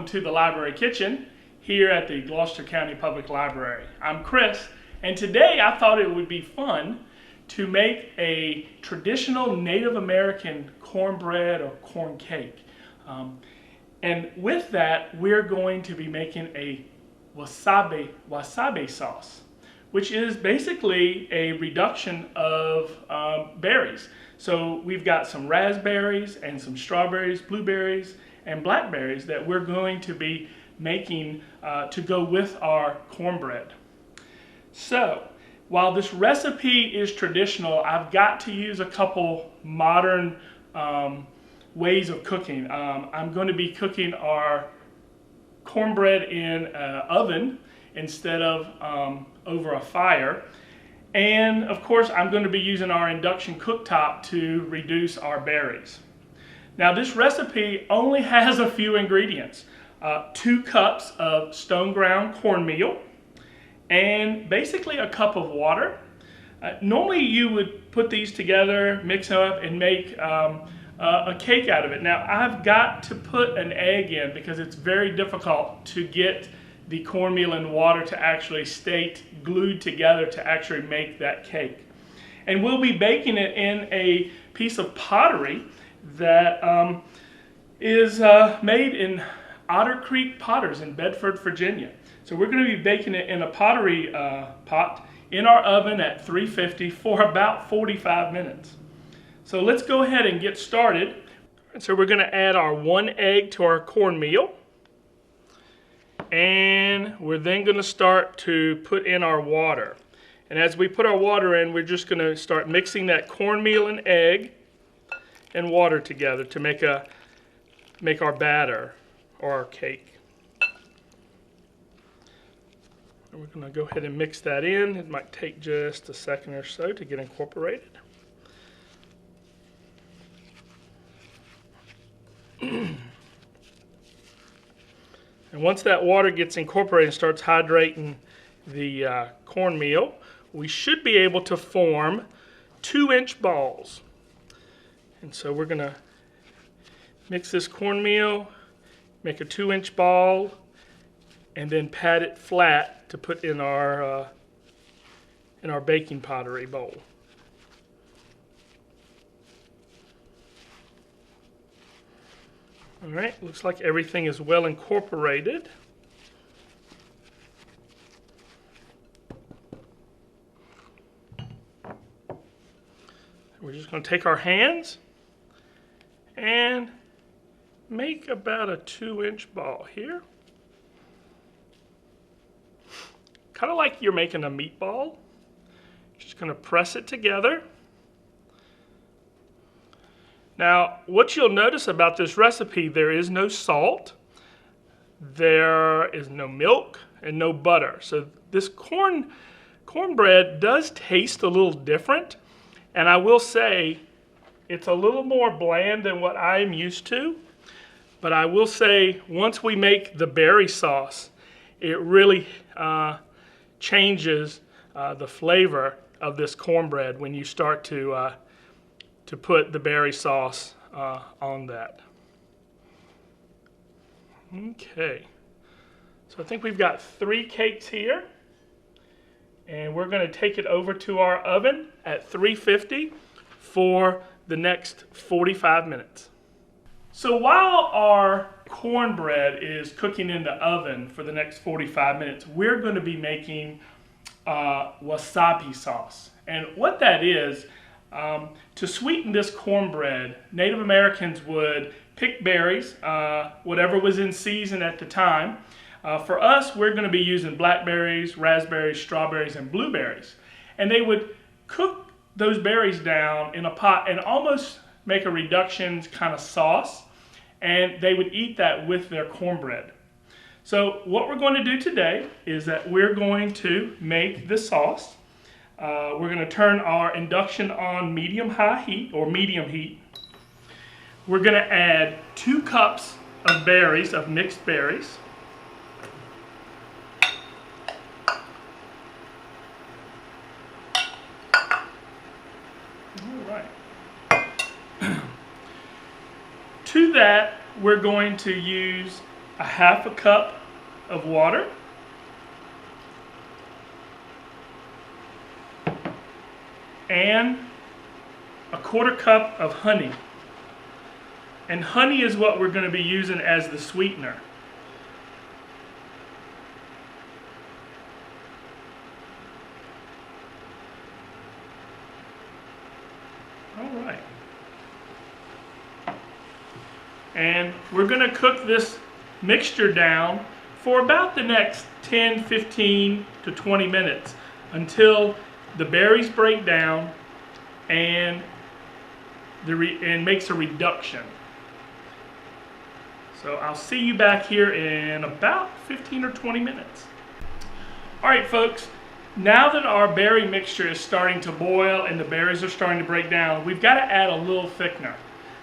to the Library Kitchen here at the Gloucester County Public Library. I'm Chris, and today I thought it would be fun to make a traditional Native American cornbread or corn cake. And with that, we're going to be making a wasabi sauce, which is basically a reduction of berries. So we've got some raspberries and some strawberries, blueberries, and blackberries that we're going to be making to go with our cornbread. So while this recipe is traditional, I've got to use a couple modern ways of cooking. I'm going to be cooking our cornbread in an oven instead of over a fire. And of course, I'm going to be using our induction cooktop to reduce our berries. Now, this recipe only has a few ingredients. 2 cups of stone ground cornmeal and basically a cup of water. Normally you would put these together, mix them up, and make a cake out of it. Now, I've got to put an egg in because it's very difficult to get the cornmeal and water to actually stay glued together to actually make that cake. And we'll be baking it in a piece of pottery that is made in Otter Creek Potters in Bedford, Virginia. So we're going to be baking it in a pottery pot in our oven at 350 for about 45 minutes. So let's go ahead and get started. So we're going to add our 1 egg to our cornmeal. And we're then going to start to put in our water. And as we put our water in, we're just going to start mixing that cornmeal and egg and water together to make our batter or our cake. And we're going to go ahead and mix that in. It might take just a second or so to get incorporated. And once that water gets incorporated and starts hydrating the cornmeal, we should be able to form 2-inch balls. And so we're going to mix this cornmeal, make a 2-inch ball, and then pat it flat to put in our baking pottery bowl. All right, looks like everything is well incorporated. We're just going to take our hands and make about a 2-inch ball here. Kind of like you're making a meatball. Just going to press it together. Now, what you'll notice about this recipe, there is no salt, there is no milk, and no butter. So this cornbread does taste a little different, and I will say it's a little more bland than what I'm used to. But I will say, once we make the berry sauce, it really changes the flavor of this cornbread when you start to put the berry sauce on that. Okay, so I think we've got 3 cakes here, and we're going to take it over to our oven at 350 for the next 45 minutes. So while our cornbread is cooking in the oven for the next 45 minutes, we're going to be making wasabi sauce. And what that is, to sweeten this cornbread, Native Americans would pick berries, whatever was in season at the time. For us, we're going to be using blackberries, raspberries, strawberries, and blueberries. And they would cook those berries down in a pot and almost make a reduction kind of sauce. And they would eat that with their cornbread. So what we're going to do today is that we're going to make the sauce. We're going to turn our induction on medium-high heat or medium heat. We're going to add 2 cups of berries, of mixed berries. All right. To that, we're going to use a half a cup of water, and a quarter cup of honey. And honey is what we're going to be using as the sweetener. All right. And we're going to cook this mixture down for about the next 10, 15 to 20 minutes until the berries break down and makes a reduction. So I'll see you back here in about 15 or 20 minutes. All right, folks, now that our berry mixture is starting to boil and the berries are starting to break down, we've got to add a little thickener.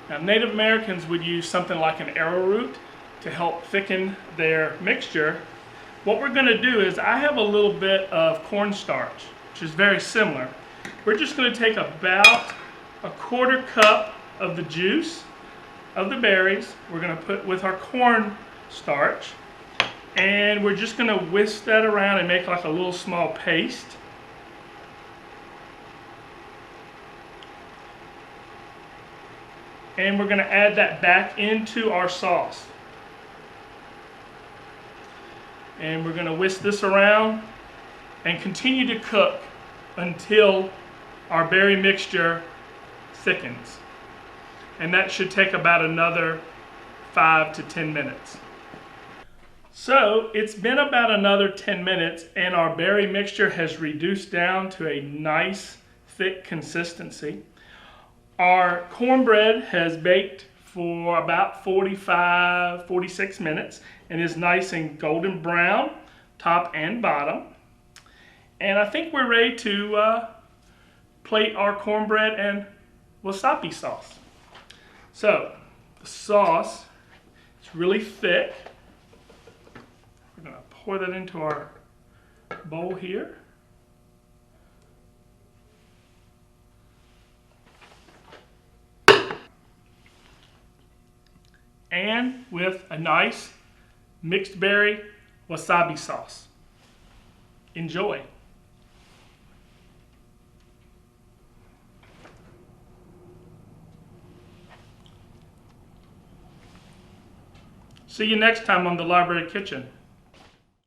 Now, Native Americans would use something like an arrowroot to help thicken their mixture. What we're going to do is, I have a little bit of cornstarch, which is very similar. We're just going to take about a quarter cup of the juice of the berries. We're going to put with our cornstarch, and we're just going to whisk that around and make like a little small paste. And we're going to add that back into our sauce. And we're going to whisk this around and continue to cook until our berry mixture thickens. And that should take about another 5 to 10 minutes. So it's been about another 10 minutes and our berry mixture has reduced down to a nice thick consistency. Our cornbread has baked for about 45, 46 minutes and is nice and golden brown, top and bottom. And I think we're ready to plate our cornbread and wasabi sauce. So the sauce is really thick. We're going to pour that into our bowl here. And with a nice mixed berry wasabi sauce. Enjoy. See you next time on the Library Kitchen.